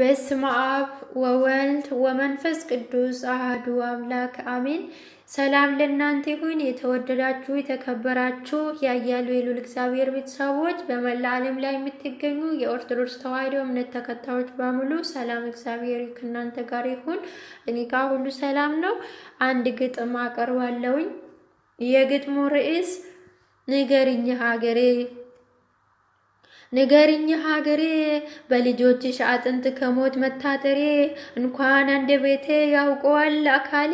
በስመ አብ ወወልድ ወመንፈስ ቅዱስ አሐዱ አምላክ አሜን። ሰላም ለእናንተ ይሁን። የተወደዳችሁ የተከበራችሁ ያያሉ የልዑል እግዚአብሔር ቤተሰቦች በመላ ዓለም ላይ የምትገኙ የኦርቶዶክስ ተዋሕዶ እምነት ተከታዮች በሙሉ ሰላም እግዚአብሔር ከእናንተ ጋር ይሁን። እኔ ጋር ሁሉ ሰላም ነው። አንድ ግጥም አቀርባለሁኝ። የግጥሙ ርዕስ ንገሪኝ ሀገሬ። ንገሪኝ ሀገሬ በልጆችሽ አጥንት ከሞት መታጠሬ እንኳን አንደበቴ ያውቀዋል አካሌ።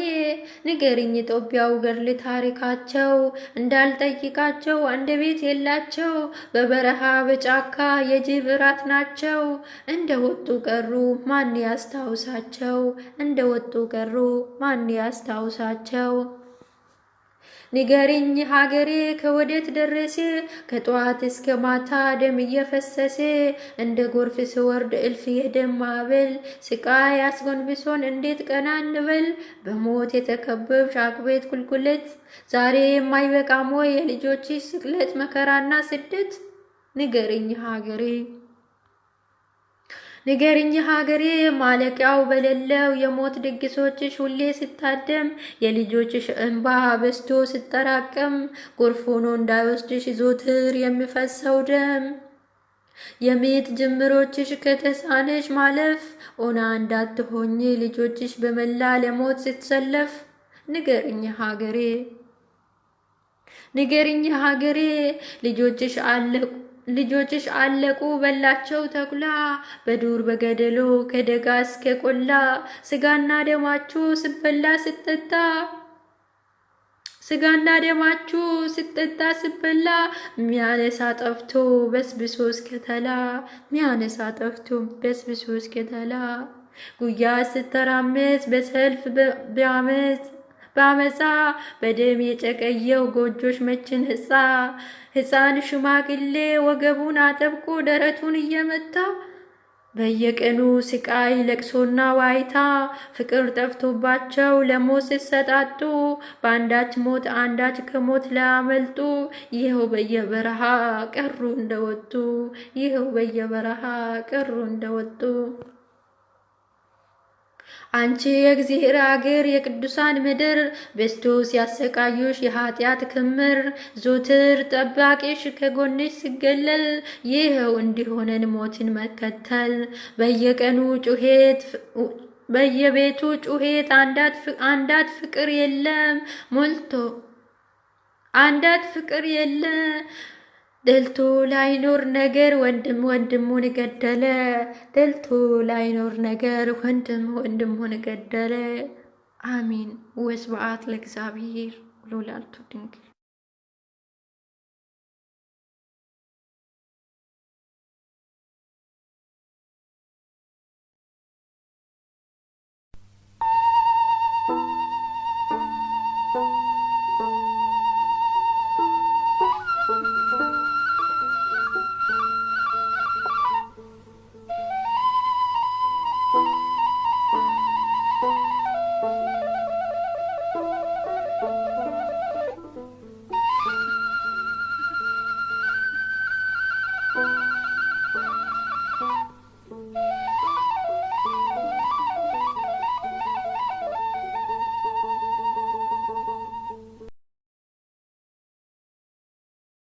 ንገሪኝ ኢትዮጵያው ገድል ታሪካቸው እንዳልጠይቃቸው አንደበት የላቸው። በበረሃ በጫካ የጅብ እራት ናቸው። እንደወጡ ቀሩ ማን ያስታውሳቸው? እንደወጡ ቀሩ ማን ያስታውሳቸው? ንገሪኝ ሀገሬ ከወዴት ደረሴ? ከጠዋት እስከ ማታ ደም እየፈሰሰ እንደ ጎርፍ ስወርድ እልፍ የደም ማዕበል። ስቃይ አስጎንብሶን እንዴት ቀና እንበል? በሞት የተከበብሽ አቅቤት ቁልቁለት ዛሬ የማይበቃም ወይ የልጆችሽ ስቅለት መከራና ስደት? ንገሪኝ ሀገሬ ንገሪኝ ሀገሬ ማለቂያው በሌለው የሞት ድግሶችሽ ሁሌ ስታደም የልጆችሽ እንባ በስቶ ስጠራቀም ጎርፍ ሆኖ እንዳይወስድሽ ዘወትር የሚፈሰው ደም። የምጥ ጅምሮችሽ ከተሳነሽ ማለፍ ኦና እንዳትሆኝ ልጆችሽ በመላ ለሞት ስትሰለፍ። ንገሪኝ ሀገሬ ንገሪኝ ሀገሬ ልጆችሽ አለቁ በላቸው ተኩላ በዱር በገደሉ ከደጋ እስከ ቆላ። ስጋና ደማችሁ ስበላ ስጠጣ ስጋና ደማችሁ ስጠጣ ስበላ ሚያነሳ ጠፍቶ በስብሶ እስከተላ ሚያነሳ ጠፍቶ በስብሶ እስከተላ። ጉያ ስተራመስ በሰልፍ በአመፃ በደም የጨቀየው ጎጆሽ መችን ሕፃን ሽማግሌ ወገቡን አጠብቆ ደረቱን እየመታ። በየቀኑ ስቃይ ለቅሶና ዋይታ ፍቅር ጠፍቶባቸው ለሞት ሲሰጣጡ በአንዳች ሞት አንዳች ከሞት ላያመልጡ ይኸው በየበረሃ ቀሩ እንደወጡ ይኸው በየበረሃ ቀሩ እንደወጡ። አንቺ የእግዚአብሔር አገር የቅዱሳን ምድር በስቶ ሲያሰቃዩሽ የኃጢአት ክምር ዞትር ጠባቂሽ ከጎንሽ ሲገለል ይኸው እንዲሆነን ሞትን መከተል። በየቀኑ ጩኸት በየቤቱ ጩኸት አንዳት ፍቅር የለም ሞልቶ አንዳት ፍቅር የለም ደልቶ ላይኖር ነገር ወንድም ወንድሙን ገደለ። ደልቶ ላይኖር ነገር ወንድም ወንድሙን ገደለ። አሚን። ወስብሐት ለእግዚአብሔር ወለወላዲቱ ድንግል።